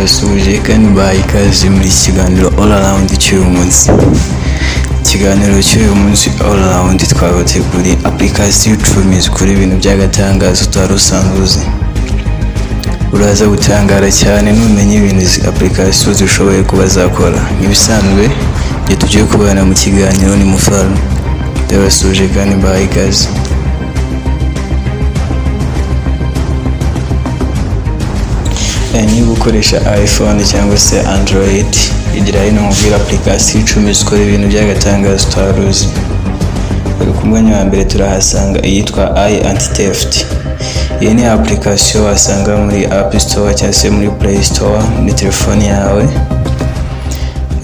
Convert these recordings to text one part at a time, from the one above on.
ndabasuhuje kandi mbahaye ikaze muri iki kiganiro all around cy'uyu munsi. Ikiganiro cy'uyu munsi all around twabateguriye application icumi zikora ibintu by'agatangaza utari usanzwe uzi. Uraza gutangara cyane numenye ibintu izi application zishoboye kuba zakora. Nk'ibisanzwe igihe tugiye kubana mu kiganiro ni Mufaro. Ndabasuhuje kandi mbahaye ikaze. Niba ukoresha iPhone cyangwa se Android, igira hino mubwira application icumi zikora ibintu by'agatangaza utari uzi. Ku mwanya wa mbere turahasanga iyitwa anti-theft. Iyi ni application wasanga muri App Store cyangwa se muri Play Store muri telefone yawe.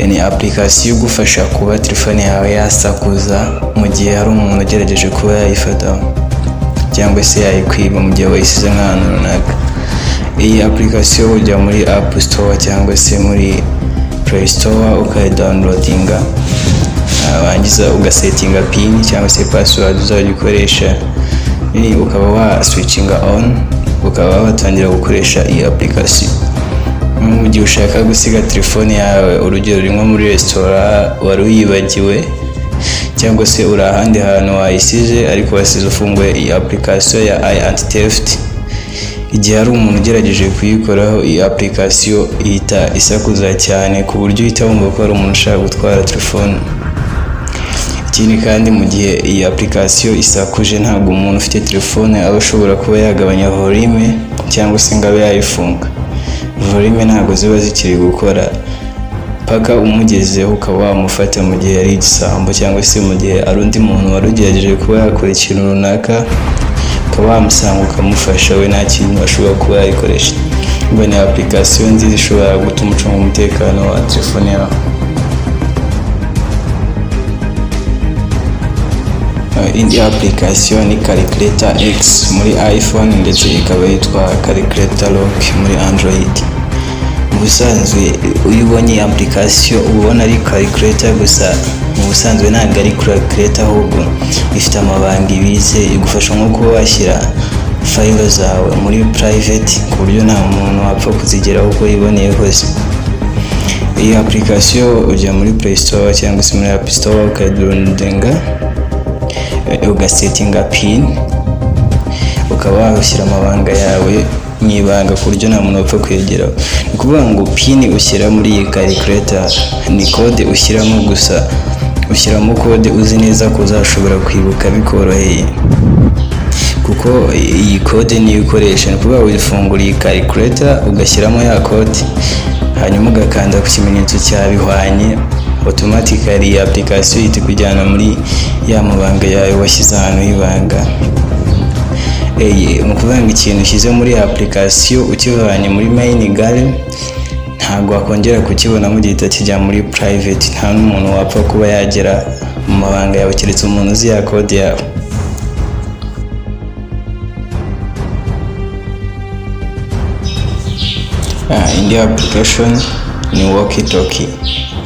Ni application igufasha kuba telefone yawe yasakuza mu gihe hari umuntu ugerageje kuba yayifata cyangwa se yayikwiba mu gihe wayisize nk'ahantu runaka. Iyi application ujya muri App Store cyangwa se muri Play Store ukayidownloadinga, wangiza ugasetinga pin cyangwa se password uzajya ukoresha, ukaba wa switchinga on, ukaba watangira gukoresha iyi application. Mu gihe ushaka gusiga telefone yawe, urugero rimwe muri restaurant wari uyibagiwe cyangwa se uri ahandi hantu wayisize ariko wasize ufunguye iyi application ya anti-theft, igihe hari umuntu ugerageje kuyikoraho, iyi application ihita isakuza cyane ku buryo uhita wumva ko hari umuntu ushaka gutwara telefone. Ikindi kandi mu gihe iyi application isakuje, ntabwo umuntu ufite telefone aba ashobora kuba yagabanya volume cyangwa se ngo abe yayifunga. Volume ntabwo ziba zikiri gukora paka umugezeho ukaba wamufata mu gihe ari igisambo cyangwa se mu gihe ari undi muntu wari ugerageje kuba yakora ikintu runaka, ukaba wamusanga ukamufasha we nta kintu ashobora kuba yayikoresha. Ubwo ni application nziza ishobora gutuma ucunga umutekano wa telefone yawe. Indi application ni Calculator X muri iPhone ndetse ikaba yitwa Calculator Lock muri Android. Mu busanzwe iyo ubonye application ubona ari calculator gusa, mu busanzwe ntabwo ari calculator ahubwo ifite amabanga ibize, igufasha nko kuba washyira file zawe muri private ku buryo nta muntu wapfa kuzigeraho uko yiboneye hose. Iyi application ujya muri Play Store cyangwa se muri App Store ukayidownloadinga, ugasetinga pin, ukaba washyira amabanga yawe mu ibanga ku buryo nta muntu wapfa kwegeraho. Ni ukuvuga ngo pin ushyira muri iyi calculator ni code ushyiramo, gusa ushyiramo code uzi neza ko uzashobora kwibuka bikoroheye, kuko iyi code niyo ukoresha. Ni ukuvuga wifungura iyi calculator ugashyiramo ya code, hanyuma ugakanda ku kimenyetso cya bihwanye, automatically iyi application ihita kujyana muri ya mabanga yawe washyize ahantu y'ibanga. Ni ukuvuga ngo ikintu ushyize muri application ukivanye muri main gallery ntabwo wakongera kukibona mu gihe kijya muri private. Nta n'umuntu wapfa kuba yagera mu mabanga yawe keretse umuntu uzi ya code yawe. Indi application ni walkie-talkie.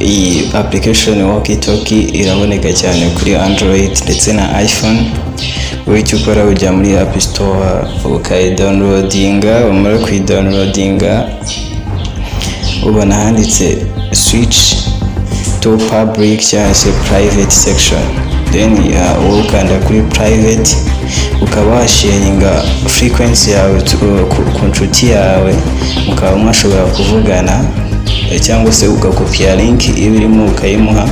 Iyi application walkie-talkie iraboneka cyane kuri Android ndetse na iPhone. Wowe icyo ukora ujya muri App Store ukayidownloadinga, wamara kuyidownloadinga ubona handitse switch to public cyangwa se private section, then wowe ukanda kuri private, ukaba washaringa frequency yawe ku nshuti yawe, mukaba mwashobora kuvugana cyangwa se ugakopiya link ibirimo ukayimuha.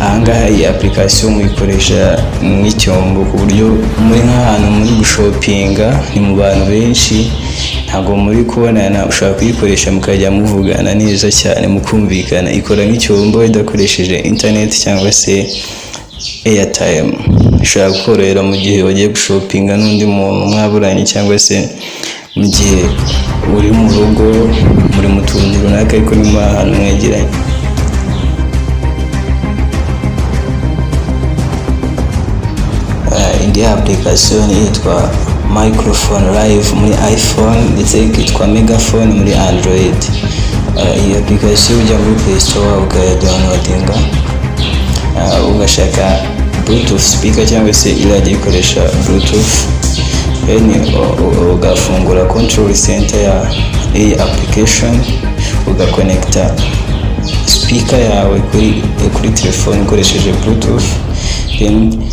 Ahangaha iyi application muyikoresha nk'icyombo ku buryo muri nk'ahantu muri gushopinga, ni mu bantu benshi, ntabwo muri kubonana, ushobora kuyikoresha mukajya muvugana neza cyane mukumvikana. Ikora nk'icyombo idakoresheje internet cyangwa se airtime. Ishobora kukorohera mu gihe wagiye gushopinga n'undi muntu mwaburanye cyangwa se mu gihe uri mu rugo muri mu tuntu runaka ariko ni ahantu mwegeranye. Indi application yitwa Microphone Live muri iPhone ndetse ikitwa Megaphone muri Android. Iyi application ujya muri Play Store ukayidownloadinga, ugashaka Bluetooth speaker cyangwa se irajya ikoresha Bluetooth, ugafungura control center ya iyi application, ugakonekta speaker yawe kuri telefone ukoresheje bluetooth. Then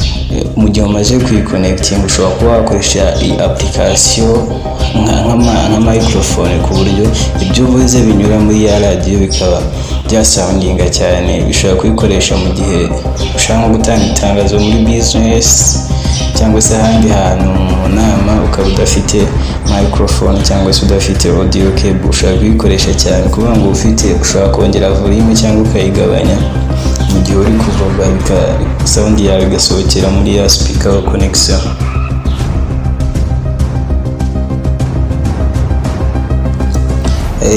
mu gihe umaze kuyiconnecting ushobora kuba wakoresha iyi application nka microphone ku buryo ibyo uvuze binyura muri ya radio bikaba byasoundinga cyane. Bishobora kuyikoresha mu gihe ushaka gutanga itangazo muri business cyangwa se ahandi hantu mu nama ukaba udafite microphone cyangwa se udafite audio cable. Ushobora kuyikoresha cyane kuvuga ngo ushobora kongera volume cyangwa ukayigabanya mu gihe uri kuvuga sound yawe igasohokera muri ya speaker connection.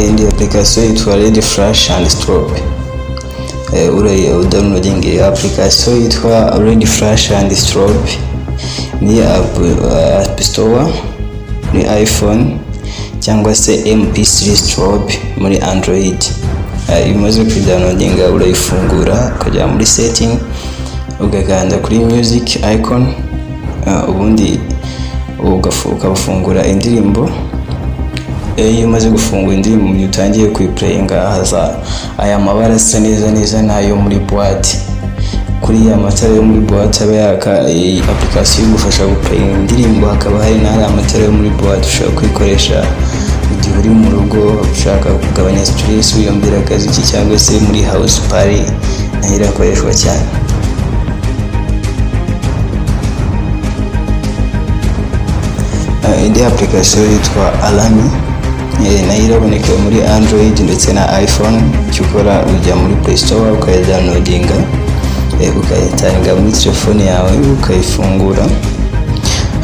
Indi application yitwa Ready Flash and Strobe. Downloading application yitwa Ready Flash and Strobe ni App Store ni iPhone cyangwa se MP3 Strobe muri Android. Umaze kudownloadinga urayifungura ukajya muri setting ugakanda kuri music icon, ubundi ukafungura indirimbo. Iyo umaze gufungura indirimbo utangiye kuyiplayinga haza aya mabara asa neza nayo muri boîte. Kuri ya matara yo muri boîte aba yaka, iyi application igufasha guplayinga indirimbo. Hakaba hari n'aya matara yo muri boîte ushobora kuyikoresha igihe uri mu rugo ushaka kugabanya stress, wiyumvira akazi cyangwa se muri house party nayo irakoreshwa cyane. Indi application yitwa Alarm nayo iraboneka muri Android ndetse na iPhone. Icyo ukora ujya muri Play Store ukayidownloadinga, ukayitanga muri telefone yawe ukayifungura,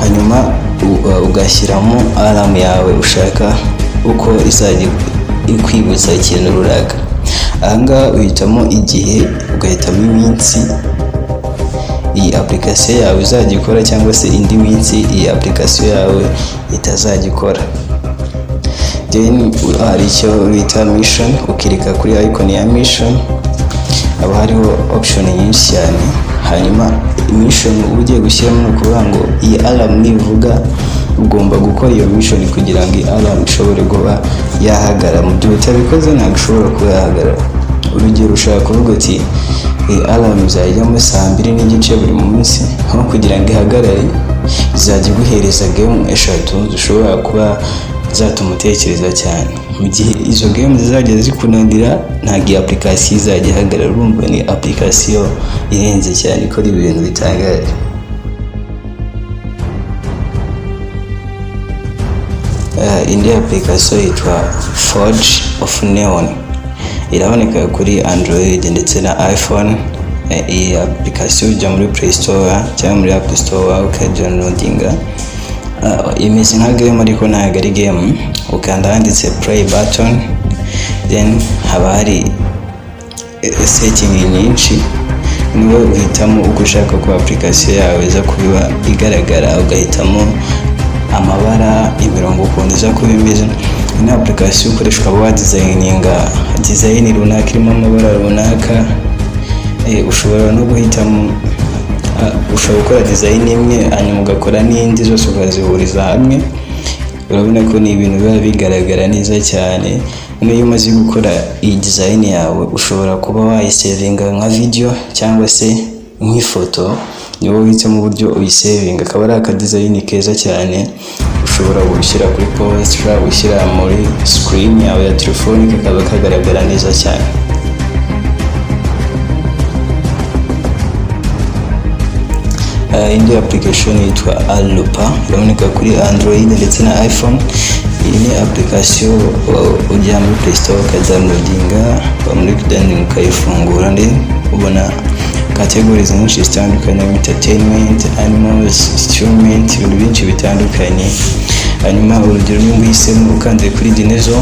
hanyuma ugashyiramo alarm yawe ushaka uko izajya ikwibutsa ikintu runaka. Ahangaha uhitamo igihe, ugahitamo iminsi iyi application yawe izajya ikora cyangwa se indi minsi iyi application yawe itazajya ikora. Then hari icyo bita mission, ukirika kuri icon ya mission haba hariho option nyinshi cyane. Hanyuma mission ugiye gushyiramo ukuvuga ngo iyi alarm nivuga ugomba gukora iyo mission kugira ngo iyi alarm ishobore kuba yahagarara. Mu gihe utabikoze ntabwo ishobora kuba yahagarara. Urugero ushaka kuvuga ati iyi alarm izajyamo 2:30 buri munsi, aho kugira ngo ihagarare izajya iguhereza game 3 zishobora kuba zatuma utekereza cyane. Mu gihe izo game zizajya zikunandira ntabwo iyi application izajya ihagarara. Urumva ni application ihenze cyane ikora ibintu bitangaje. Indi application yitwa Forge of Neon iraboneka kuri Android ndetse na iPhone. Iyi application ujya muri Play Store cyangwa muri App Store ukadownloadinga. Imeze nka game ariko ntabwo ari game. Ukanda handitse play button, then haba hari setting nyinshi. Niwe uhitamo uko ushaka ko application yawe iza kuba igaragara, ugahitamo amabara, imirongo ukuntu iza kuba imeze. Ni application ukoreshwa wa design runaka irimo amabara runaka. Ushobora no guhitamo, ushobora gukora design imwe hanyuma ugakora n'indi zose ukazihuriza hamwe. Urabona ko ni ibintu biba bigaragara neza cyane. Niyo umaze gukora iyi design yawe ushobora kuba wayisavinga nka video cyangwa se nk'ifoto. Niwo uhitamo uburyo uyisavinga, akaba ari aka design keza cyane. Ushobora gushyira kuri post, ushobora gushyira muri screen yawe ya telefone kakaba kagaragara neza cyane. Indi application yitwa WALLPAPERS iraboneka kuri Android ndetse na iPhone. Iyi ni application ujya muri Play Store ukadownloadinga, muri downloading ukayifungura, ndetse ubona categories nyinshi zitandukanye: entertainment, animals, instrument, ibintu byinshi bitandukanye. Hanyuma urugero niba uhisemo ukande kuri dinezo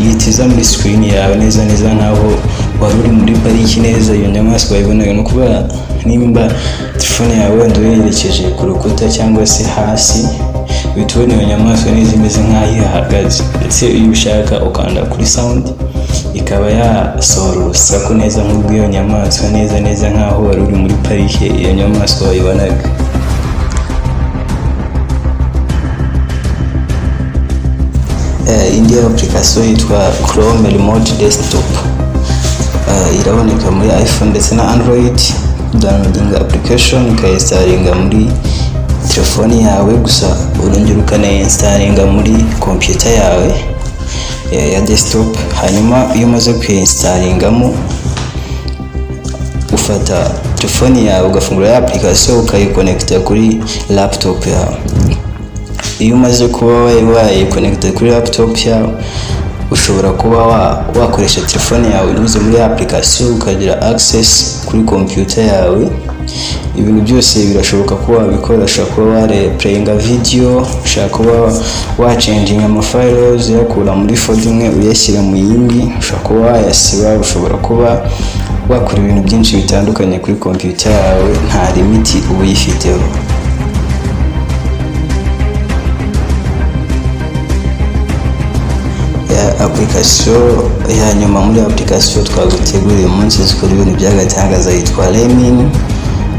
yitiza muri screen yawe neza nkaho wari uri muri pariki neza. Iyo nyamaswa wayibonaga no kuba nimba telefone yawe wenda uyerekeje ku rukuta cyangwa se hasi, bitubona iyo nyamaswa neza imeze nk'aho ihagaze. Ndetse iyo ushaka ukanda kuri sound ikaba yasohora urusaku neza nk'ubw'iyo nyamaswa neza nkaho wari uri muri parike iyo nyamaswa wayibonaga. indi application yitwa Chrome Remote Desktop, iraboneka muri iPhone ndetse na Android. Downloading application ukayinstallinga muri telefoni yawe, gusa urongera ukanayinstallinga muri computer yawe ya desktop. Hanyuma iyo umaze kuyinstalingamo, ufata telefoni yawe ugafungura ya application ukayiconnecta kuri laptop yawe. Iyo umaze kuba wayiconnecta kuri laptop yawe, ushobora kuba wakoresha telefoni yawe unyuze muri application ukagira access kuri computer yawe. Ibintu byose birashoboka kuba wabikora. Ushobora kuba wareplayinga video, ushobora kuba wachanginga amafiles yakura muri folder imwe uyashyira mu yindi, ushobora kuba wayasiba, ushobora kuba wakora ibintu byinshi bitandukanye kuri computer yawe, nta limit uba uyifiteho. Application ya nyuma muri application twaguteguriye umunsi zikora ibintu byagatangaza yitwa Lemon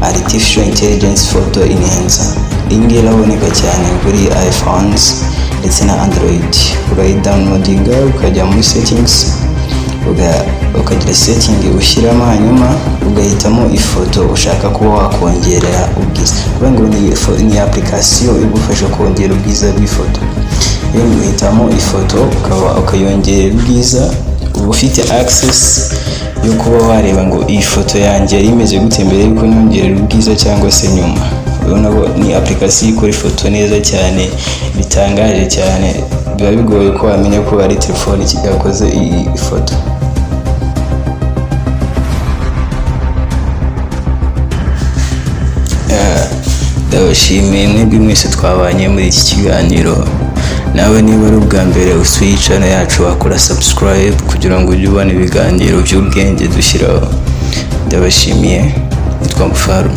Artificial Intelligence Photo Enhancer. Iyi iraboneka cyane kuri iPhones ndetse na Android. Urayidownloadinga ukajya muri settings, ukagira setting ushyiramo, hanyuma ugahitamo ifoto ushaka kuba wakongerera ubwiza. Ngo ni application igufasha kongera ubwiza bw'ifoto. Iyo uhitamo ifoto ukayongera ubwiza, uba ufite access yo kuba wareba ngo iyi foto yanjye yari imeze gute mbere yuko nongerera ubwiza cyangwa se nyuma. Urabona ko ni application ikora ifoto neza cyane, bitangaje cyane. Biba bigoye ko wamenya ko ari telefone yakoze iyi foto. Ndabashimiye mwebwe mwese twabanye muri iki kiganiro. Nawe niba ari ubwa mbere usuye channel yacu, wakora subscribe kugira ngo ujye ubona ibiganiro by'ubwenge dushyiraho. Ndabashimiye. Nitwa Mufaru.